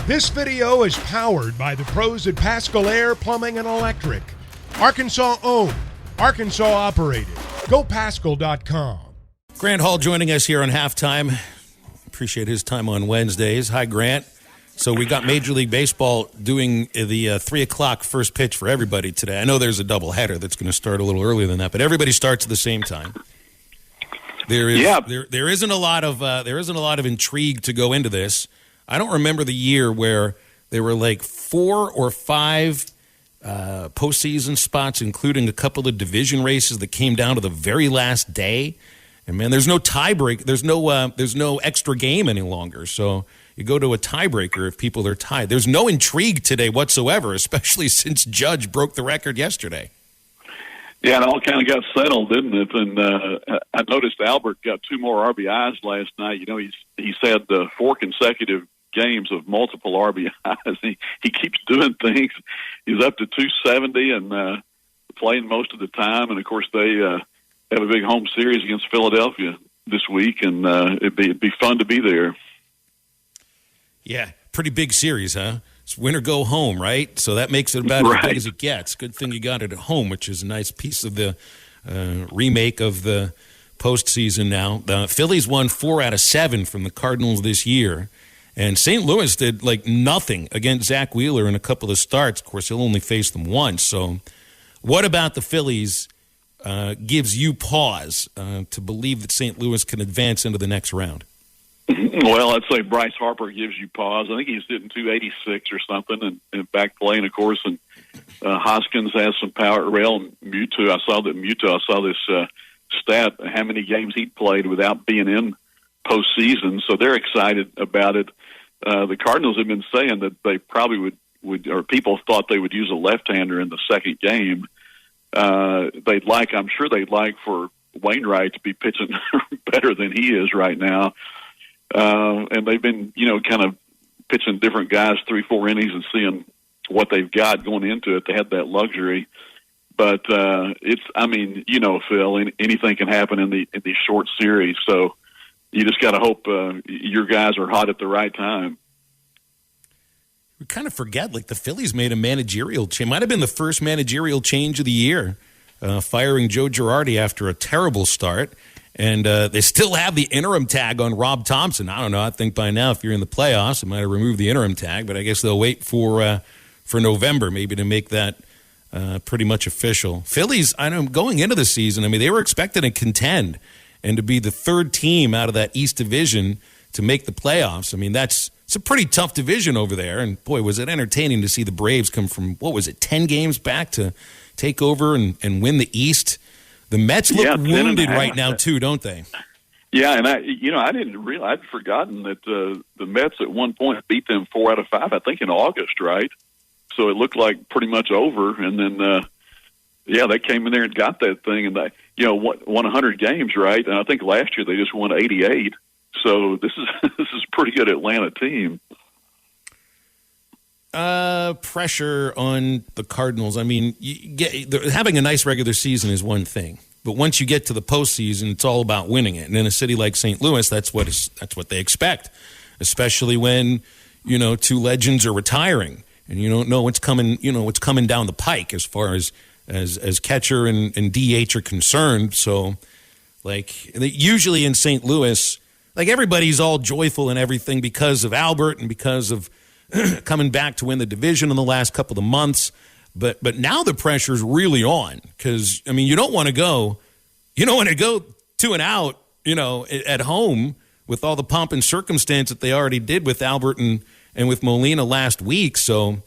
This video is powered by the pros at Pascal Air Plumbing and Electric. Arkansas owned, Arkansas operated. GoPascal.com. Grant Hall joining us here on Halftime. Appreciate his time on Wednesdays. Hi, Grant. So we got Major League Baseball doing the 3 o'clock first pitch for everybody today. I know there's a doubleheader that's going to start a little earlier than that, but everybody starts at the same time. There isn't a lot of intrigue to go into this. I don't remember the year where there were like 4 or 5 postseason spots, including a couple of division races that came down to the very last day. And man, there's no tiebreak. There's no extra game any longer. So you go to a tiebreaker if people are tied. There's no intrigue today whatsoever, especially since Judge broke the record yesterday. Yeah, it all kind of got settled, didn't it? And I noticed Albert got 2 more RBIs last night. You know, he's had 4 consecutive games of multiple RBIs. He keeps doing things. He's up to 270 and playing most of the time. And, of course, they have a big home series against Philadelphia this week, and it'd be fun to be there. Yeah, pretty big series, huh? It's win or go home, right? So that makes it about as big as it gets. Good thing you got it at home, which is a nice piece of the remake of the postseason now. The Phillies won 4 out of 7 from the Cardinals this year. And St. Louis did like nothing against Zach Wheeler in a couple of starts. Of course, he'll only face them once. So what about the Phillies gives you pause to believe that St. Louis can advance into the next round? Well, I'd say Bryce Harper gives you pause. I think he's hitting 286 or something and back playing, of course. And Hoskins has some power. Muto, I saw this stat, how many games he played without being in postseason. So they're excited about it. The Cardinals have been saying that they probably would, or people thought they would use a left-hander in the second game. I'm sure they'd like for Wainwright to be pitching better than he is right now. And they've been, kind of pitching different guys 3-4 innings and seeing what they've got going into it. They had that luxury. But Phil, anything can happen in these short series. So you just got to hope your guys are hot at the right time. We kind of forget, the Phillies made a managerial change. Might have been the first managerial change of the year, firing Joe Girardi after a terrible start. And they still have the interim tag on Rob Thompson. I don't know. I think by now, if you're in the playoffs, they might have removed the interim tag. But I guess they'll wait for November maybe to make that pretty much official. Phillies, I know, going into the season, they were expected to contend and to be the 3rd team out of that East Division to make the playoffs. It's a pretty tough division over there. And, boy, was it entertaining to see the Braves come from, 10 games back to take over and win the East. The Mets look wounded right now, too, don't they? Yeah, and I didn't realize, I'd forgotten that the Mets at one point beat them 4 out of 5, I think in August, right? So it looked like pretty much over, and then, they came in there and got that thing, and they, won 100 games, right? And I think last year they just won 88. So this is a pretty good Atlanta team. Pressure on the Cardinals. Having a nice regular season is one thing, but once you get to the postseason, it's all about winning it. And in a city like St. Louis, that's what they expect, especially when 2 legends are retiring and you don't know what's coming. What's coming down the pike as far as catcher and DH are concerned. So, usually in St. Louis, everybody's all joyful and everything because of Albert and because of coming back to win the division in the last couple of months. But now the pressure's really on because, you don't want to go 2 and out, at home with all the pomp and circumstance that they already did with Albert and with Molina last week. So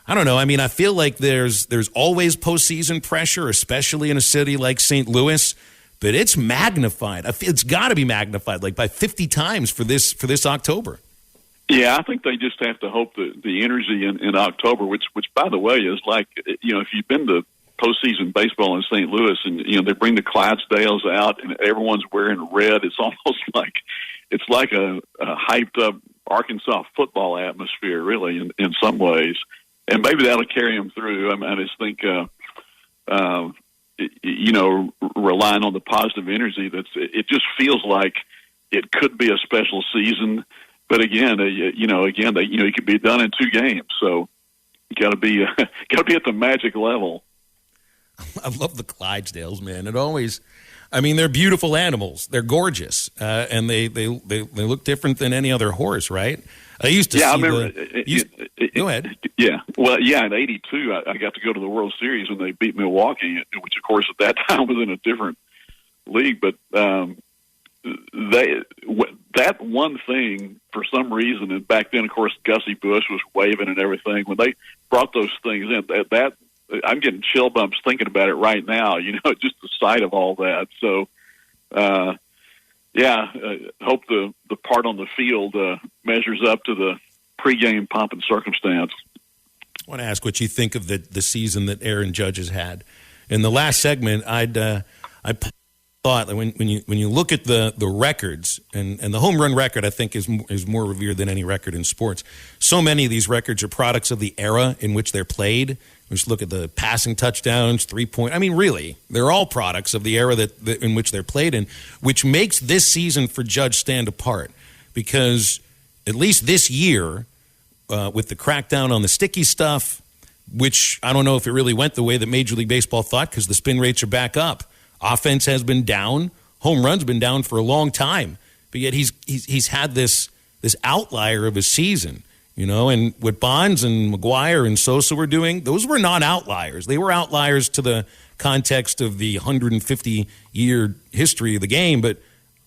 I don't know. I feel like there's always postseason pressure, especially in a city like St. Louis, but it's magnified. It's got to be magnified by 50 times for this October. Yeah, I think they just have to hope that the energy in October, which by the way is if you've been to postseason baseball in St. Louis and they bring the Clydesdales out and everyone's wearing red, it's almost like a hyped up Arkansas football atmosphere, really, in some ways, and maybe that'll carry them through. I just think relying on the positive energy, it just feels like it could be a special season. But again, it could be done in 2 games. So you got to be at the magic level. I love the Clydesdales, man. They're beautiful animals. They're gorgeous, and they look different than any other horse, right? I used to see I remember. Go ahead. Yeah. Well, yeah, in '82, I got to go to the World Series when they beat Milwaukee, which, of course, at that time was in a different league. But that one thing, for some reason, and back then, of course, Gussie Busch was waving and everything. When they brought those things in, that I'm getting chill bumps thinking about it right now. Just the sight of all that. So, hope the part on the field measures up to the pregame pomp and circumstance. I want to ask what you think of the season that Aaron Judge has had. In the last segment, I thought that when you look at the records and the home run record, I think is more revered than any record in sports. So many of these records are products of the era in which they're played. Just look at the passing touchdowns, 3-point. Really, they're all products of the era that in which they're played in, which makes this season for Judge stand apart. Because at least this year, with the crackdown on the sticky stuff, which I don't know if it really went the way that Major League Baseball thought, because the spin rates are back up. Offense has been down. Home runs been down for a long time. But yet he's had this outlier of a season. And what Bonds and McGuire and Sosa were doing, those were not outliers. They were outliers to the context of the 150-year history of the game. But,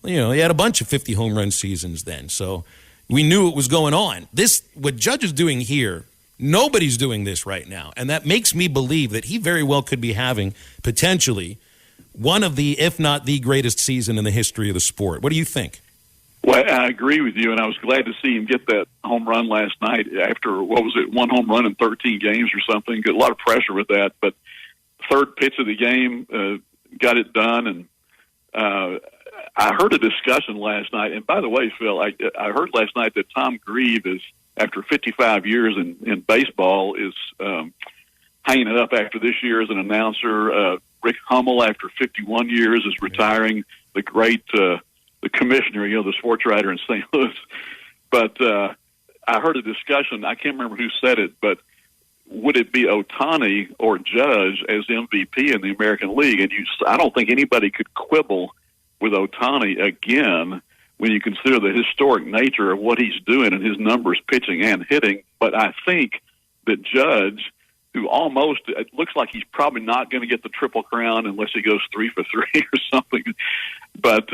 he had a bunch of 50 home run seasons then. So we knew it was going on. What Judge is doing here, nobody's doing this right now. And that makes me believe that he very well could be having, potentially, one of the, if not the greatest season in the history of the sport. What do you think? Well, I agree with you, and I was glad to see him get that home run last night after, one home run in 13 games or something. Got a lot of pressure with that, but third pitch of the game, got it done. And I heard a discussion last night, and by the way, Phil, I heard last night that Tom Grieve is, after 55 years in baseball, is hanging it up after this year as an announcer. Rick Hummel, after 51 years, is retiring. The great the commissioner, the sports writer in St. Louis. But I heard a discussion. I can't remember who said it, but would it be Ohtani or Judge as MVP in the American League? And I don't think anybody could quibble with Ohtani again when you consider the historic nature of what he's doing and his numbers pitching and hitting. But I think that Judge, who it looks like he's probably not going to get the Triple Crown unless he goes 3 for 3 or something. But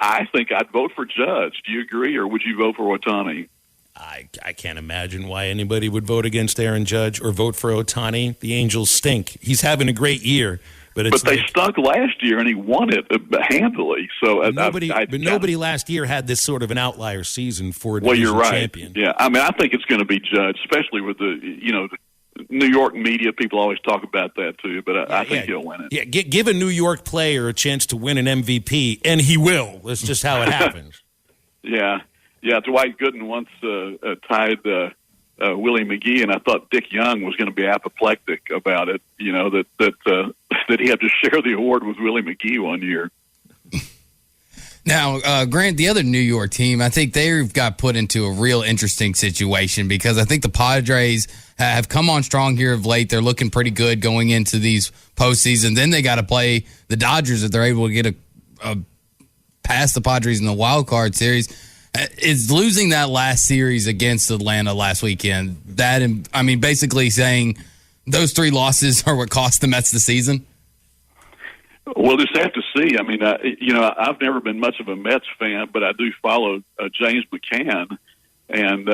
I think I'd vote for Judge. Do you agree, or would you vote for Ohtani? I can't imagine why anybody would vote against Aaron Judge or vote for Ohtani. The Angels stink. He's having a great year, but they stunk last year, and he won it handily. So nobody last year had this sort of an outlier season for a division you're right. champion. Yeah, I think it's going to be Judge, especially with the New York media. People always talk about that too, but I think he'll win it. Yeah, give a New York player a chance to win an MVP, and he will. That's just how it happens. Yeah. Dwight Gooden once tied Willie McGee, and I thought Dick Young was going to be apoplectic about it. That he had to share the award with Willie McGee one year. Now, Grant, the other New York team, I think they've got put into a real interesting situation because I think the Padres have come on strong here of late. They're looking pretty good going into these postseason. Then they got to play the Dodgers if they're able to get past the Padres in the wild card series. Is losing that last series against Atlanta last weekend, basically saying those 3 losses are what cost the Mets the season? We'll just have to see. I've never been much of a Mets fan, but I do follow James McCann, and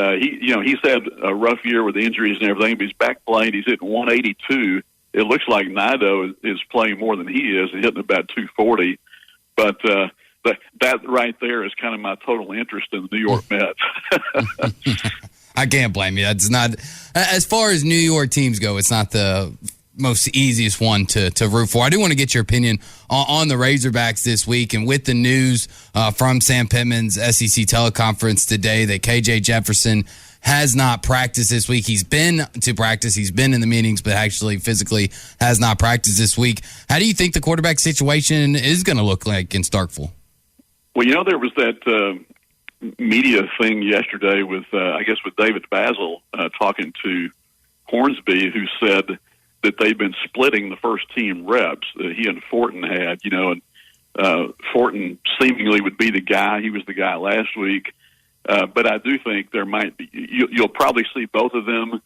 he's had a rough year with injuries and everything. But he's back playing. He's hitting 182. It looks like Nido is playing more than he is, hitting about 240. But that right there is kind of my total interest in the New York Mets. I can't blame you. It's not, as far as New York teams go, it's not the most easiest one to root for. I do want to get your opinion on the Razorbacks this week, and with the news from Sam Pittman's SEC teleconference today that KJ Jefferson has not practiced this week. He's been to practice. He's been in the meetings, but actually physically has not practiced this week. How do you think the quarterback situation is going to look like in Starkville? Well, there was that media thing yesterday with, I guess, with David Basil talking to Hornsby, who said that they've been splitting the first team reps that he and Fortin had, and Fortin seemingly would be the guy. He was the guy last week. But I do think there might be, you'll probably see both of them.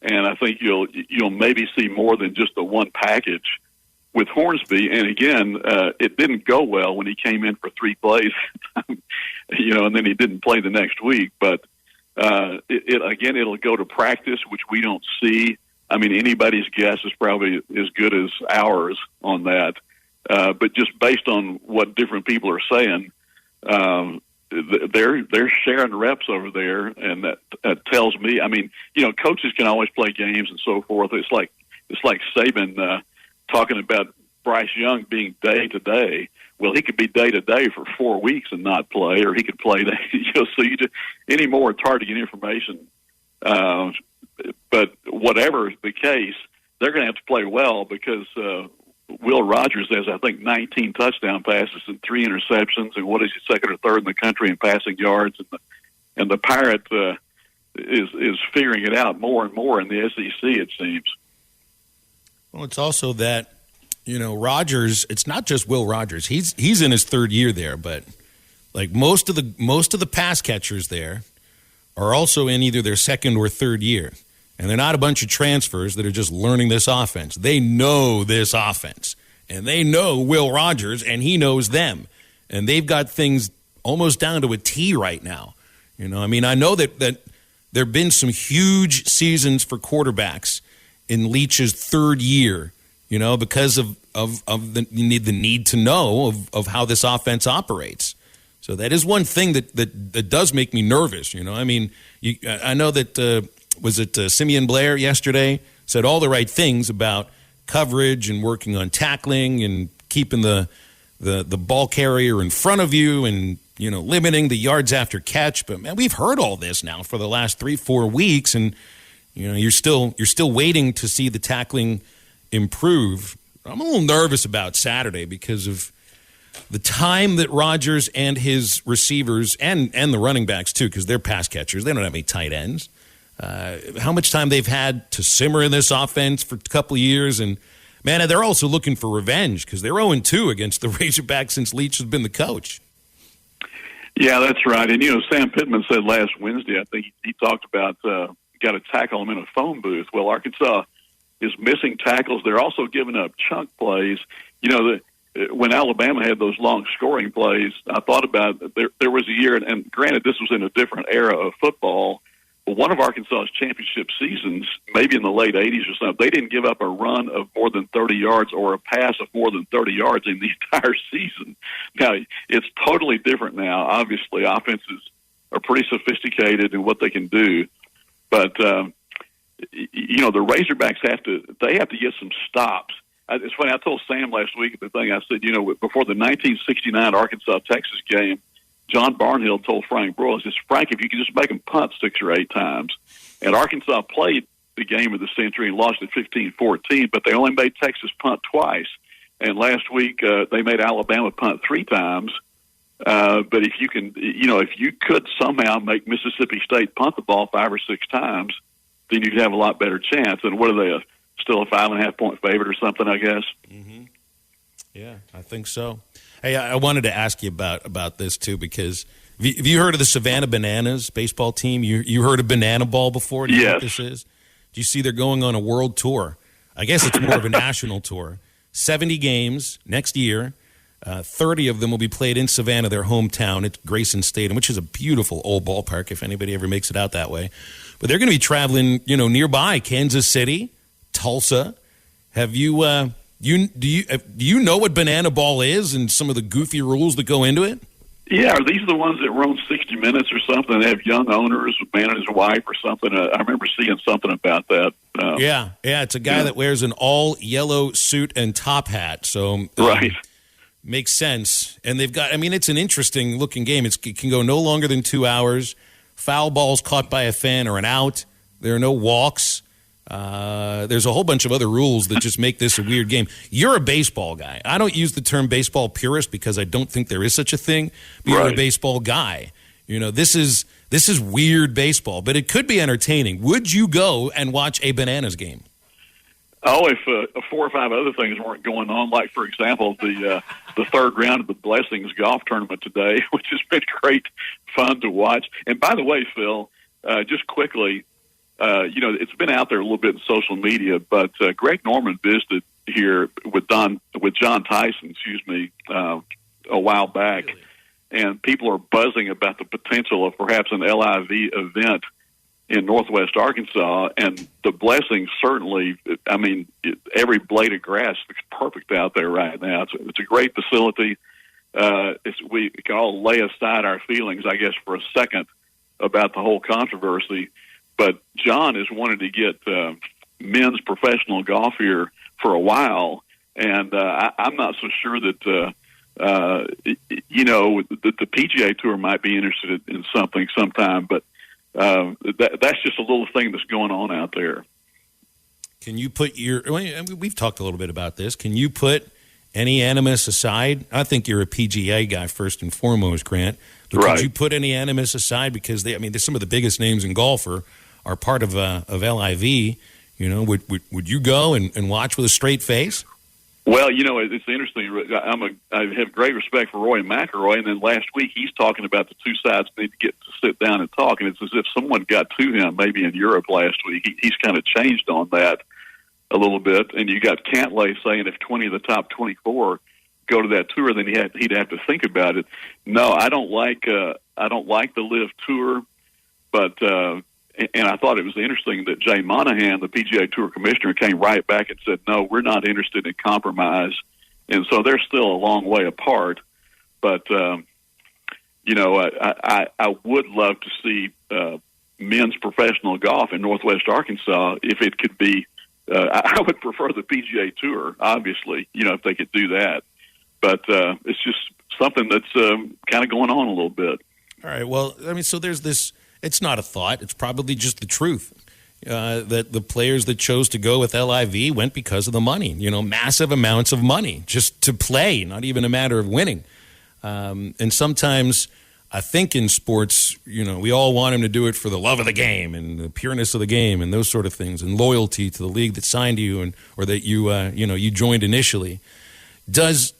And I think you'll maybe see more than just the one package with Hornsby. And again, it didn't go well when he came in for 3 plays, and then he didn't play the next week. But it'll go to practice, which we don't see. I mean, anybody's guess is probably as good as ours on that. But just based on what different people are saying, they're sharing reps over there, and that tells me. I mean, coaches can always play games and so forth. It's like Saban talking about Bryce Young being day to day. Well, he could be day to day for 4 weeks and not play, or he could play. So anymore, it's hard to get information. But whatever the case, they're going to have to play well because Will Rogers has, I think, 19 touchdown passes and 3 interceptions, and what is he, second or third in the country in passing yards? And the Pirate is figuring it out more and more in the SEC, it seems. Well, it's also that Rogers. It's not just Will Rogers. He's in his 3rd year there, but like most of the pass catchers there are also in either their 2nd or 3rd year. And they're not a bunch of transfers that are just learning this offense. They know this offense. And they know Will Rogers, and he knows them. And they've got things almost down to a T right now. I know that there have been some huge seasons for quarterbacks in Leach's 3rd year, because of the need to know of how this offense operates. So that is one thing that does make me nervous. I know that was it Simeon Blair yesterday said all the right things about coverage and working on tackling and keeping the ball carrier in front of you and limiting the yards after catch. But man, we've heard all this now for the last 3-4 weeks, and you're still waiting to see the tackling improve. I'm a little nervous about Saturday because of the time that Rodgers and his receivers and the running backs too, because they're pass catchers. They don't have any tight ends. How much time they've had to simmer in this offense for a couple of years. And, man, they're also looking for revenge because they're 0-2 against the Razorbacks since Leach has been the coach. Yeah, that's right. And, Sam Pittman said last Wednesday, I think he talked about got to tackle them in a phone booth. Well, Arkansas is missing tackles. They're also giving up chunk plays. When Alabama had those long scoring plays, I thought about there was a year, and granted this was in a different era of football, but one of Arkansas's championship seasons, maybe in the late 80s or something, they didn't give up a run of more than 30 yards or a pass of more than 30 yards in the entire season. Now, it's totally different now. Obviously, offenses are pretty sophisticated in what they can do. But, the Razorbacks have to get some stops. It's funny, I told Sam last week at the thing, I said, before the 1969 Arkansas-Texas game, John Barnhill told Frank Broyles, Frank, if you could just make them punt 6 or 8 times. And Arkansas played the game of the century and lost at 15-14, but they only made Texas punt twice. And last week they made Alabama punt 3 times. But if you can, if you could somehow make Mississippi State punt the ball 5 or 6 times, then you'd have a lot better chance. And what are they, still a 5.5-point favorite or something, I guess? Mm-hmm. Yeah, I think so. Hey, I wanted to ask you about this, too, because have you heard of the Savannah Bananas baseball team? You heard of Banana Ball before? Do you know what this is? Do you see they're going on a world tour? I guess it's more of a national tour. 70 games next year. 30 of them will be played in Savannah, their hometown, at Grayson Stadium, which is a beautiful old ballpark if anybody ever makes it out that way. But they're going to be traveling, nearby, Kansas City, Tulsa. Have you... Do you know what Banana Ball is and some of the goofy rules that go into it? Yeah, are these the ones that run 60 Minutes or something? They have young owners, a man and his wife or something. I remember seeing something about that. Yeah, it's a guy that wears an all-yellow suit and top hat. So right. Makes sense. And they've got, it's an interesting-looking game. It can go no longer than 2 hours. Foul balls caught by a fan are an out. There are no walks. There's a whole bunch of other rules that just make this a weird game. You're a baseball guy. I don't use the term baseball purist because I don't think there is such a thing, but you're a baseball guy. This is weird baseball, but it could be entertaining. Would you go and watch a Bananas game? Oh, if 4 or 5 other things weren't going on, like, for example, the third round of the Blessings golf tournament today, which has been great fun to watch. And by the way, Phil, just quickly, it's been out there a little bit in social media, but Greg Norman visited here with John Tyson, a while back, and people are buzzing about the potential of perhaps an LIV event in Northwest Arkansas, and the Blessings certainly, every blade of grass looks perfect out there right now. It's a great facility. We can all lay aside our feelings, I guess, for a second about the whole controversy, but John has wanted to get men's professional golf here for a while, and I'm not so sure that that the PGA Tour might be interested in something sometime, but that's just a little thing that's going on out there. Can you put we've talked a little bit about this. Can you put any animus aside? I think you're a PGA guy first and foremost, Grant. But right. Could you put any animus aside? Because there's some of the biggest names in golf are part of LIV. Would you go and watch with a straight face? Well, it's interesting. I have great respect for Roy McIlroy, and then last week he's talking about the two sides need to get to sit down and talk, and it's as if someone got to him maybe in Europe last week. He's kind of changed on that a little bit, and you got Cantlay saying if 20 of the top 24 go to that tour, then he'd have to think about it. No, I don't like the LIV Tour, but and I thought it was interesting that Jay Monahan, the PGA Tour commissioner, came right back and said, no, we're not interested in compromise. And so they're still a long way apart. But, I would love to see men's professional golf in Northwest Arkansas if it could be. I would prefer the PGA Tour, obviously, if they could do that. But it's just something that's kind of going on a little bit. All right. Well, so there's this. It's not a thought. It's probably just the truth that the players that chose to go with LIV went because of the money, massive amounts of money just to play, not even a matter of winning. And sometimes I think in sports, we all want them to do it for the love of the game and the pureness of the game and those sort of things and loyalty to the league that signed you or that you joined initially. Does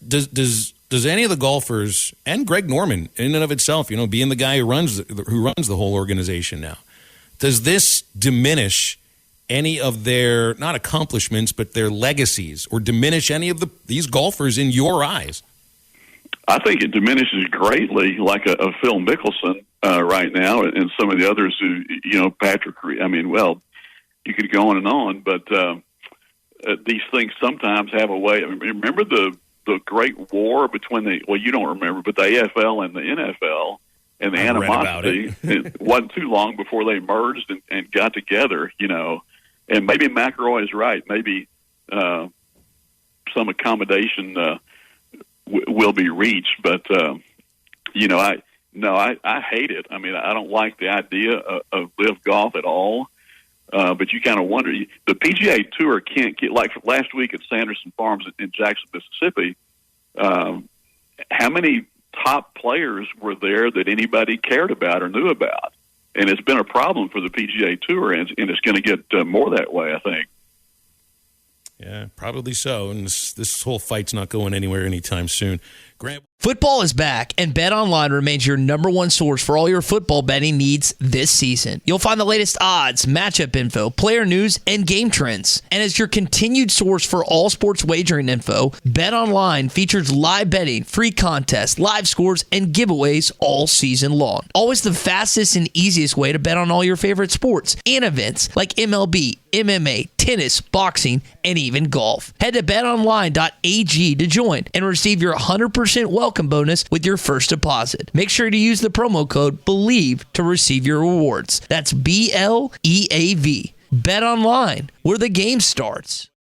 any of the golfers and Greg Norman, in and of itself, being the guy who runs the whole organization now, does this diminish any of their not accomplishments but their legacies, or diminish any of these golfers in your eyes? I think it diminishes greatly, like a Phil Mickelson right now, and some of the others who Patrick. You could go on, but these things sometimes have a way. Remember the great war between you don't remember, but the AFL and the NFL and the animosity. It wasn't too long before they merged and got together, and maybe McIlroy is right. Maybe some accommodation will be reached, but I hate it. I don't like the idea of LIV golf at all. But you kind of wonder, the PGA Tour can't get, like last week at Sanderson Farms in Jackson, Mississippi, how many top players were there that anybody cared about or knew about? And it's been a problem for the PGA Tour, and it's going to get more that way, I think. Yeah, probably so. And this whole fight's not going anywhere anytime soon. Grant. Football is back, and BetOnline remains your number one source for all your football betting needs this season. You'll find the latest odds, matchup info, player news, and game trends. And as your continued source for all sports wagering info, BetOnline features live betting, free contests, live scores, and giveaways all season long. Always the fastest and easiest way to bet on all your favorite sports and events like MLB, MMA, tennis, boxing, and even golf. Head to betonline.ag to join and receive your 100% welcome bonus with your first deposit. Make sure to use the promo code BELIEVE to receive your rewards. That's BLEAV. Bet online, where the game starts.